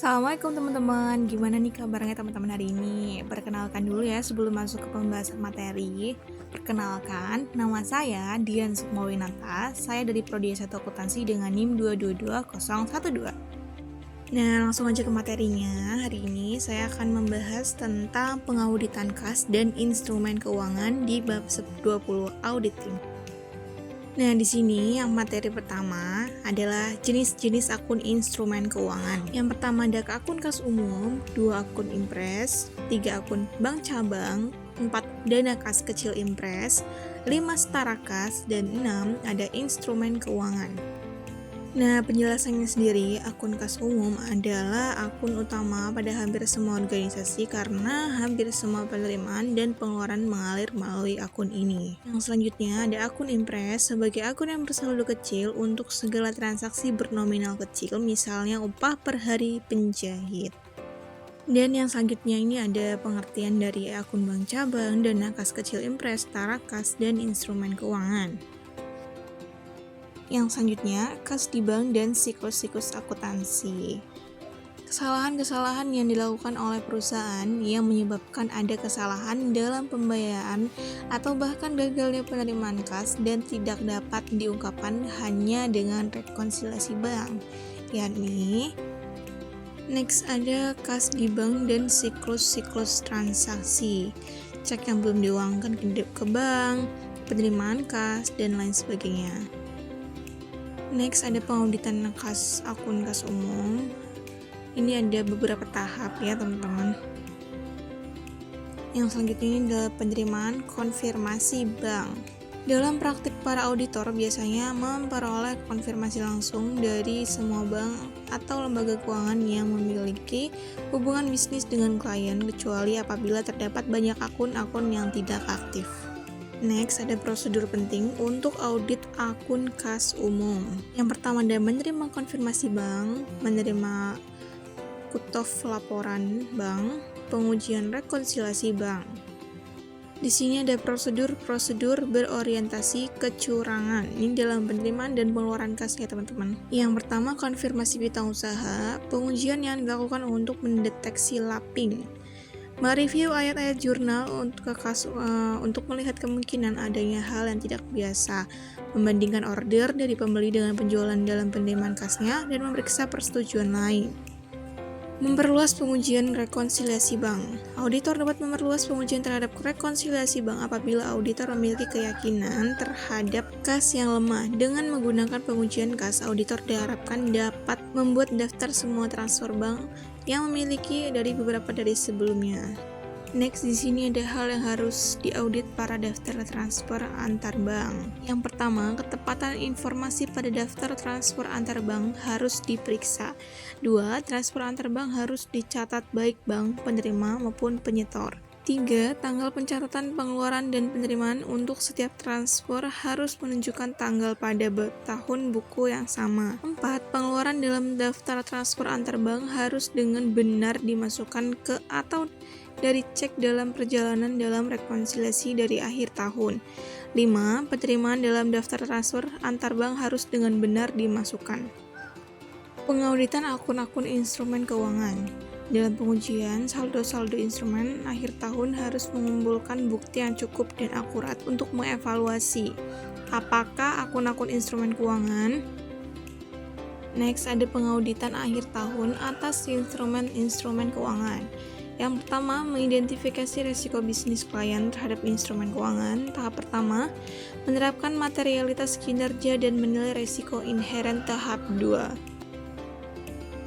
Assalamualaikum teman-teman, gimana nih kabarnya teman-teman hari ini? Perkenalkan dulu ya sebelum masuk ke pembahasan materi. Perkenalkan, nama saya Dian Sukmawinata, saya dari Prodi S1 Akuntansi dengan NIM 222012. Nah, langsung aja ke materinya. Hari ini saya akan membahas tentang pengauditan kas dan instrumen keuangan di bab 20 auditing. Nah, di sini yang materi pertama adalah jenis-jenis akun instrumen keuangan. Yang pertama ada akun kas umum, 2 akun impres, 3 akun bank cabang, 4 dana kas kecil impres, 5 setara kas, dan 6 ada instrumen keuangan. Nah, penjelasannya sendiri, akun kas umum adalah akun utama pada hampir semua organisasi karena hampir semua penerimaan dan pengeluaran mengalir melalui akun ini. Yang selanjutnya ada akun impres sebagai akun yang bersaldo kecil untuk segala transaksi bernominal kecil, misalnya upah per hari penjahit. Dan yang selanjutnya ini ada pengertian dari akun bank cabang, dana kas kecil impres, setara kas, dan instrumen keuangan. Yang selanjutnya, kas di bank dan siklus-siklus akuntansi. Kesalahan-kesalahan yang dilakukan oleh perusahaan yang menyebabkan ada kesalahan dalam pembayaran atau bahkan gagalnya penerimaan kas dan tidak dapat diungkapkan hanya dengan rekonsiliasi bank, yakni next ada kas di bank dan siklus-siklus transaksi, cek yang belum diuangkan ke bank, penerimaan kas, dan lain sebagainya. Next ada pengauditan akun kas umum. Ini ada beberapa tahap ya teman-teman. Yang selanjutnya ini adalah penerimaan konfirmasi bank. Dalam praktik para auditor biasanya memperoleh konfirmasi langsung dari semua bank atau lembaga keuangan yang memiliki hubungan bisnis dengan klien, kecuali apabila terdapat banyak akun-akun yang tidak aktif. Next, ada prosedur penting untuk audit akun kas umum. Yang pertama ada menerima konfirmasi bank, menerima cut-off laporan bank, pengujian rekonsiliasi bank. Di sini ada prosedur-prosedur berorientasi kecurangan. Ini dalam penerimaan dan pengeluaran kas ya teman-teman. Yang pertama konfirmasi piutang usaha, pengujian yang dilakukan untuk mendeteksi lapping. Mereview ayat-ayat jurnal untuk melihat kemungkinan adanya hal yang tidak biasa, membandingkan order dari pembeli dengan penjualan dalam penerimaan kasnya, dan memeriksa persetujuan lain. Memperluas pengujian rekonsiliasi bank. Auditor dapat memperluas pengujian terhadap rekonsiliasi bank apabila auditor memiliki keyakinan terhadap kas yang lemah. Dengan menggunakan pengujian kas, auditor diharapkan dapat membuat daftar semua transfer bank yang memiliki dari beberapa dari sebelumnya. Next, di sini ada hal yang harus diaudit para daftar transfer antar bank. Yang pertama, ketepatan informasi pada daftar transfer antar bank harus diperiksa. 2. Transfer antar bank harus dicatat baik bank penerima maupun penyetor. 3. Tanggal pencatatan pengeluaran dan penerimaan untuk setiap transfer harus menunjukkan tanggal pada tahun buku yang sama. 4. Pengeluaran dalam daftar transfer antar bank harus dengan benar dimasukkan ke atau dari cek dalam perjalanan dalam rekonsiliasi dari akhir tahun. 5. Penerimaan dalam daftar transfer antar bank harus dengan benar dimasukkan. Pengauditan akun-akun instrumen keuangan. Dalam pengujian, saldo-saldo instrumen akhir tahun harus mengumpulkan bukti yang cukup dan akurat untuk mengevaluasi apakah akun-akun instrumen keuangan. Next, ada pengauditan akhir tahun atas instrumen-instrumen keuangan. Yang pertama, mengidentifikasi risiko bisnis klien terhadap instrumen keuangan. Tahap pertama, menerapkan materialitas kinerja dan menilai risiko inheren tahap 2.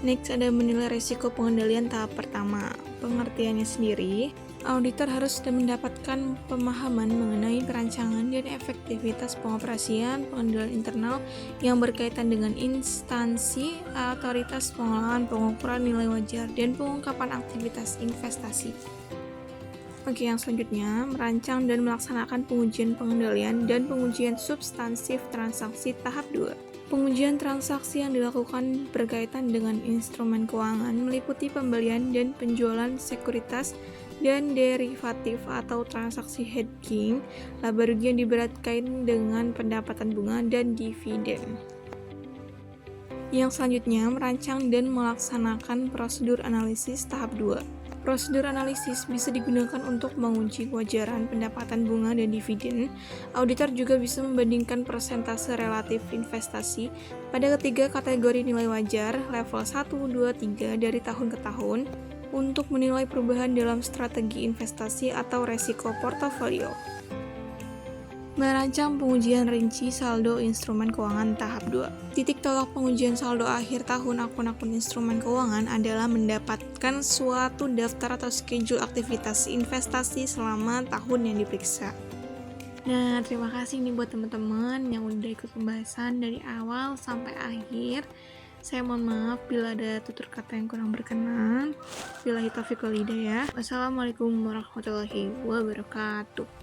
Next, ada menilai risiko pengendalian tahap pertama. Pengertiannya sendiri, auditor harus mendapatkan pemahaman mengenai perancangan dan efektivitas pengoperasian pengendalian internal yang berkaitan dengan instansi, otoritas pengelolaan, pengukuran nilai wajar, dan pengungkapan aktivitas investasi. Oke, yang selanjutnya, merancang dan melaksanakan pengujian pengendalian dan pengujian substansif transaksi tahap 2. Pengujian transaksi yang dilakukan berkaitan dengan instrumen keuangan meliputi pembelian dan penjualan sekuritas dan derivatif atau transaksi hedging, laba rugi yang diberatkan dengan pendapatan bunga dan dividen. Yang selanjutnya, merancang dan melaksanakan prosedur analisis tahap 2. Prosedur analisis bisa digunakan untuk menguji kewajaran pendapatan bunga dan dividen. Auditor juga bisa membandingkan persentase relatif investasi pada ketiga kategori nilai wajar level 1, 2, 3 dari tahun ke tahun untuk menilai perubahan dalam strategi investasi atau resiko portofolio. Merancang pengujian rinci saldo instrumen keuangan tahap 2. Titik tolak pengujian saldo akhir tahun akun-akun instrumen keuangan adalah mendapatkan suatu daftar atau schedule aktivitas investasi selama tahun yang diperiksa. Nah, terima kasih nih buat teman-teman yang udah ikut pembahasan dari awal sampai akhir. Saya mohon maaf bila ada tutur kata yang kurang berkenan. Billahi taufiq wal hidayah. Wassalamualaikum warahmatullahi wabarakatuh.